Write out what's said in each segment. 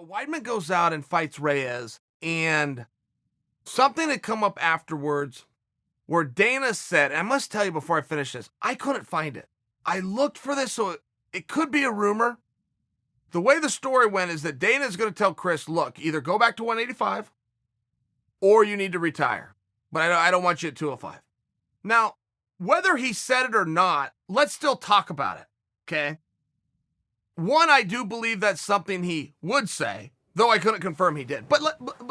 So Weidman goes out and fights Reyes, and something had come up afterwards where Dana said, and I must tell you before I finish this, I couldn't find it. I looked for this, so it could be a rumor. The way the story went is that Dana is going to tell Chris, look, either go back to 185 or you need to retire. But I don't want you at 205. Now, whether he said it or not, let's still talk about it, okay? One, I do believe that's something he would say, though I couldn't confirm he did. But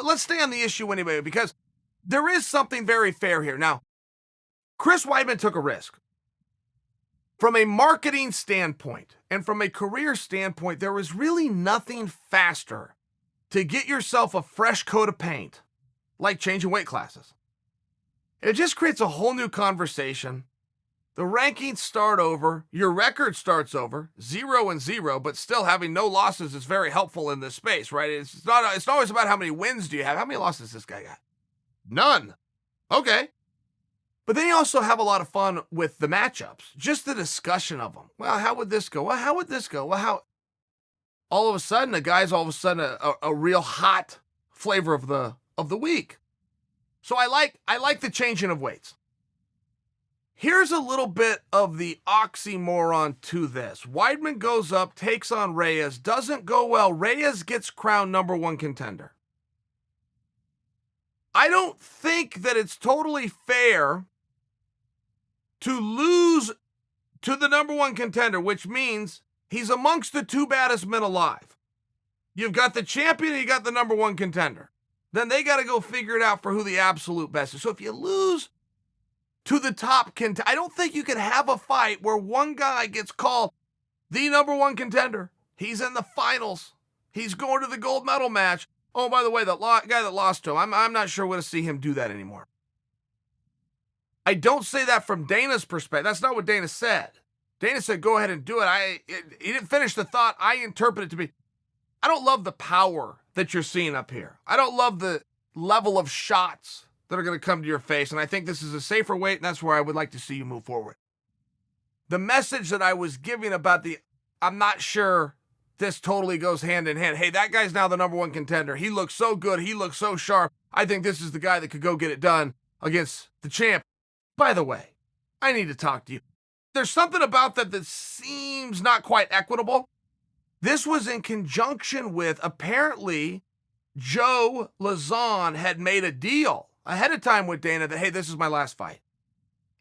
let's stay on the issue anyway, because there is something very fair here. Now, Chris Weidman took a risk. From a marketing standpoint and from a career standpoint, there was really nothing faster to get yourself a fresh coat of paint like changing weight classes. It just creates a whole new conversation. The rankings start over. Your record starts over, 0-0, but still having no losses is very helpful in this space, right? It's not always about how many wins do you have. How many losses this guy got? None. Okay. But then you also have a lot of fun with the matchups, just the discussion of them. Well, how would this go? Well, how would this go? Well, how? All of a sudden, a guy's all of a sudden a real hot flavor of the week. So I like the changing of weights. Here's a little bit of the oxymoron to this. Weidman goes up, takes on Reyes, doesn't go well. Reyes gets crowned number one contender. I don't think that it's totally fair to lose to the number one contender, which means he's amongst the two baddest men alive. You've got the champion and you got the number one contender. Then they got to go figure it out for who the absolute best is. So if you lose to the top contender, I don't think you can have a fight where one guy gets called the number one contender. He's in the finals. He's going to the gold medal match. Oh, by the way, the guy that lost to him, I'm not sure we're going to see him do that anymore. I don't say that from Dana's perspective. That's not what Dana said. Dana said, go ahead and do it. He didn't finish the thought. I interpret it to be, I don't love the power that you're seeing up here. I don't love the level of shots that are going to come to your face. And I think this is a safer weight, and that's where I would like to see you move forward. The message that I was giving about I'm not sure this totally goes hand in hand. Hey, that guy's now the number one contender. He looks so good. He looks so sharp. I think this is the guy that could go get it done against the champ. By the way, I need to talk to you. There's something about that seems not quite equitable. This was in conjunction with, apparently, Joe Lauzon had made a deal ahead of time with Dana that, hey, this is my last fight.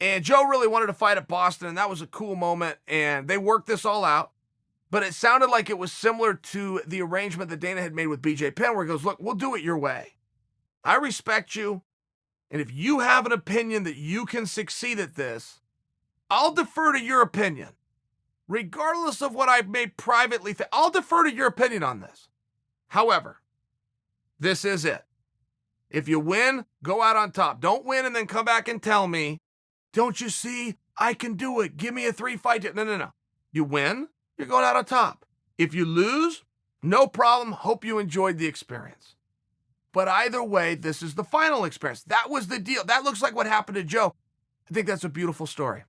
And Joe really wanted to fight at Boston, and that was a cool moment, and they worked this all out. But it sounded like it was similar to the arrangement that Dana had made with BJ Penn, where he goes, look, we'll do it your way. I respect you, and if you have an opinion that you can succeed at this, I'll defer to your opinion. Regardless of what I may privately think, I'll defer to your opinion on this. However, this is it. If you win, go out on top. Don't win and then come back and tell me, don't you see, I can do it. Give me a 3-fight. No. You win, you're going out on top. If you lose, no problem. Hope you enjoyed the experience. But either way, this is the final experience. That was the deal. That looks like what happened to Joe. I think that's a beautiful story.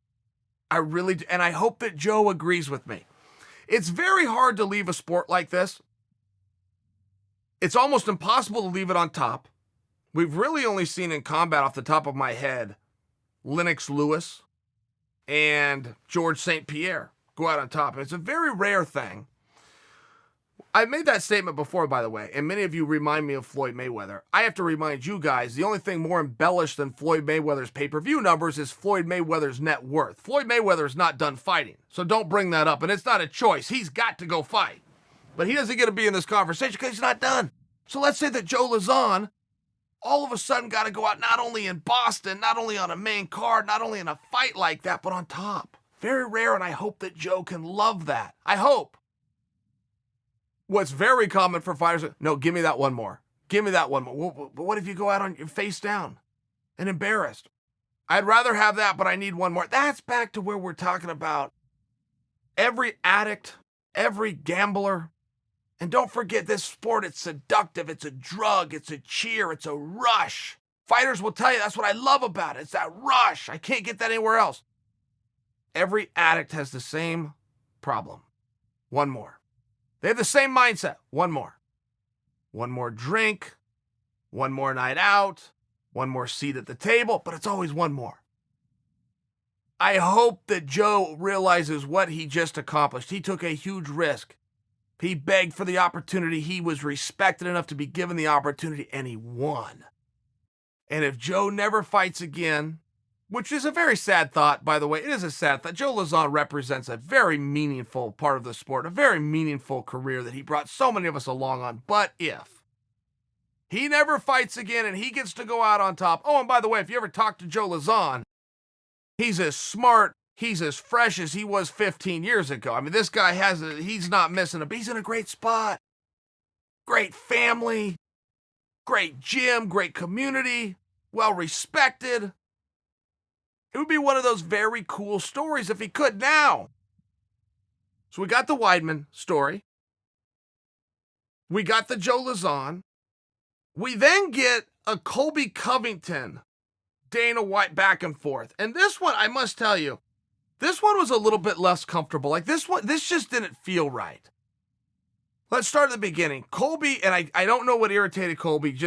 I really do, and I hope that Joe agrees with me. It's very hard to leave a sport like this. It's almost impossible to leave it on top. We've really only seen in combat, off the top of my head, Lennox Lewis and George St-Pierre go out on top. And it's a very rare thing. I made that statement before, by the way, and many of you remind me of Floyd Mayweather. I have to remind you guys, the only thing more embellished than Floyd Mayweather's pay-per-view numbers is Floyd Mayweather's net worth. Floyd Mayweather is not done fighting, so don't bring that up. And it's not a choice. He's got to go fight. But he doesn't get to be in this conversation because he's not done. So let's say that Joe Lauzon all of a sudden got to go out not only in Boston, not only on a main card, not only in a fight like that, but on top. Very rare, and I hope that Joe can love that. I hope. What's very common for fighters, no, give me that one more. Give me that one more. But what if you go out on your face down and embarrassed? I'd rather have that, but I need one more. That's back to where we're talking about every addict, every gambler. And don't forget this sport, it's seductive, it's a drug, it's a cheer, it's a rush. Fighters will tell you that's what I love about it. It's that rush. I can't get that anywhere else. Every addict has the same problem. One more. They have the same mindset. One more. one more drink, one more night out, one more seat at the table, but it's always one more. I hope that Joe realizes what he just accomplished. He took a huge risk. He begged for the opportunity. He was respected enough to be given the opportunity, and he won. And if Joe never fights again, which is a very sad thought, by the way, it is a sad thought. Joe Lauzon represents a very meaningful part of the sport, a very meaningful career that he brought so many of us along on. But if he never fights again and he gets to go out on top, oh, and by the way, if you ever talk to Joe Lauzon, he's as smart, he's as fresh as he was 15 years ago. I mean, this guy he's not missing he's in a great spot. Great family, great gym, great community, well respected. It would be one of those very cool stories if he could now. So we got the Weidman story. We got the Joe Lauzon. We then get a Colby Covington, Dana White back and forth. And this one, I must tell you, this one was a little bit less comfortable. Like this just didn't feel right. Let's start at the beginning. Colby, and I don't know what irritated Colby,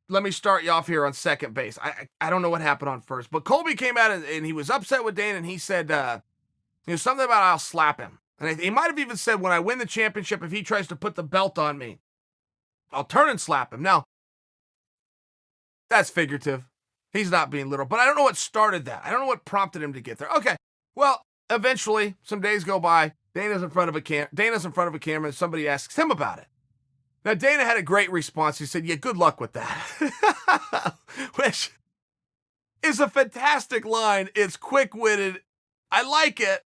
let me start you off here on second base. I don't know what happened on first, but Colby came out and he was upset with Dana, and he said, something about I'll slap him. And he might have even said, when I win the championship, if he tries to put the belt on me, I'll turn and slap him. Now, that's figurative. He's not being literal, but I don't know what started that. I don't know what prompted him to get there. Okay, well, eventually, some days go by. Dana's in front of a camera, and somebody asks him about it. Now, Dana had a great response. He said, yeah, good luck with that. Which is a fantastic line. It's quick-witted. I like it.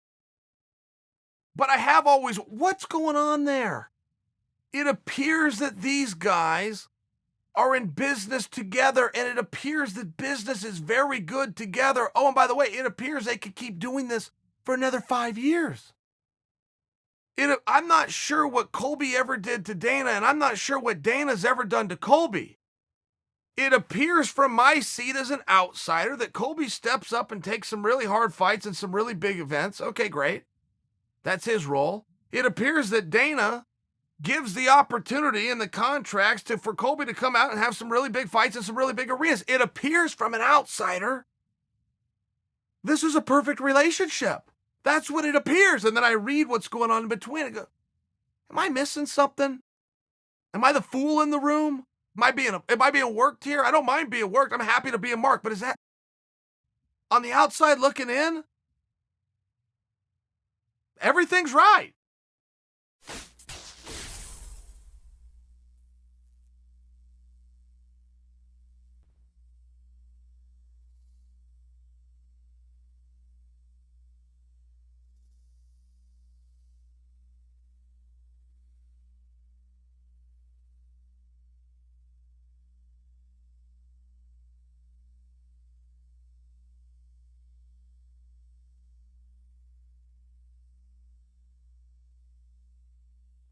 But I have always, what's going on there? It appears that these guys are in business together, and it appears that business is very good together. Oh, and by the way, it appears they could keep doing this for another 5 years. I'm not sure what Colby ever did to Dana, and I'm not sure what Dana's ever done to Colby. It appears from my seat as an outsider that Colby steps up and takes some really hard fights in some really big events. Okay, great. That's his role. It appears that Dana gives the opportunity in the contracts for Colby to come out and have some really big fights in some really big arenas. It appears from an outsider this is a perfect relationship. That's what it appears. And then I read what's going on in between and go, am I missing something? Am I the fool in the room? Am I being worked here? I don't mind being worked. I'm happy to be a mark. But is that on the outside looking in? Everything's right.